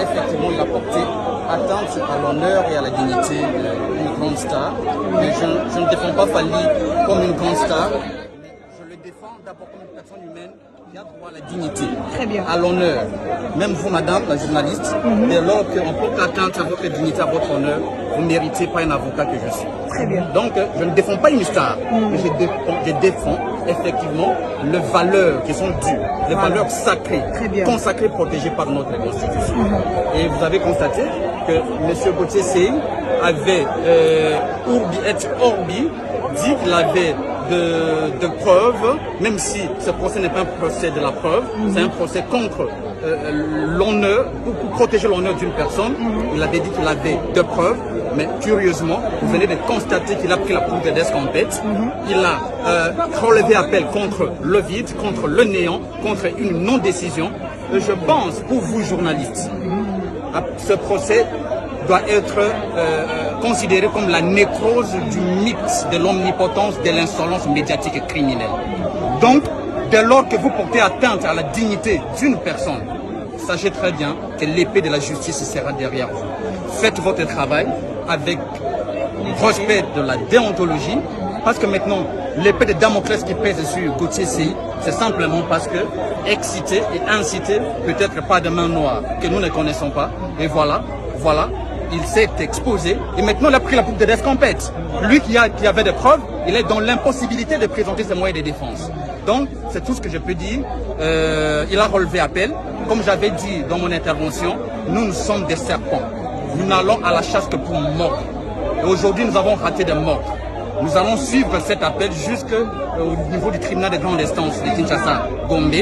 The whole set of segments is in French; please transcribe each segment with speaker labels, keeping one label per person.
Speaker 1: effectivement, il a porté atteinte à l'honneur et à la dignité d'une grande star. Mais je ne défends pas Fally comme une grande star. Je le défends d'abord comme une personne humaine qui a droit à la dignité, à l'honneur. Même vous, madame, la journaliste, dès lors qu'on porte atteinte à votre dignité, à votre honneur, vous ne méritez pas un avocat que je suis.
Speaker 2: Très bien.
Speaker 1: Donc, je ne défends pas une star, mais je défends effectivement les valeurs qui sont dues, les valeurs sacrées, consacrées, protégées par notre Constitution. Et vous avez constaté que M. Gauthier Seye avait, urbi et orbi, dit qu'il avait de preuves, même si ce procès n'est pas un procès de la preuve, c'est un procès contre l'honneur, pour protéger l'honneur d'une personne. Il avait dit qu'il avait de preuves, mais curieusement, vous venez de constater qu'il a pris la poudre d'escampette. Il a relevé appel contre le vide, contre le néant, contre une non-décision. Je pense, pour vous journalistes, ce procès doit être considéré comme la nécrose du mythe de l'omnipotence, de l'insolence médiatique et criminelle. Donc, dès lors que vous portez atteinte à la dignité d'une personne, sachez très bien que l'épée de la justice sera derrière vous. Faites votre travail avec respect de la déontologie, parce que maintenant, l'épée de Damoclès qui pèse sur Gauthier Seye, c'est simplement parce que excité et incité, peut-être pas de main noire, que nous ne connaissons pas, et voilà, il s'est exposé, et maintenant il a pris la poudre d'escampette. Lui qui avait des preuves, il est dans l'impossibilité de présenter ses moyens de défense. Donc, c'est tout ce que je peux dire. Il a relevé appel. Comme j'avais dit dans mon intervention, nous sommes des serpents. Nous n'allons à la chasse que pour mordre. Et aujourd'hui, nous avons raté des morts. Nous allons suivre cet appel jusqu'au niveau du tribunal de grande instance de Kinshasa, Gombe.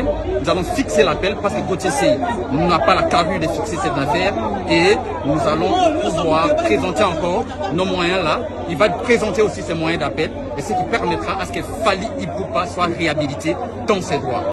Speaker 1: Nous allons fixer l'appel parce que Gauthier Seye n'a pas la carrure de fixer cette affaire et nous allons pouvoir présenter encore nos moyens là. Il va présenter aussi ses moyens d'appel et ce qui permettra à ce que Fally Ipupa soit réhabilité dans ses droits.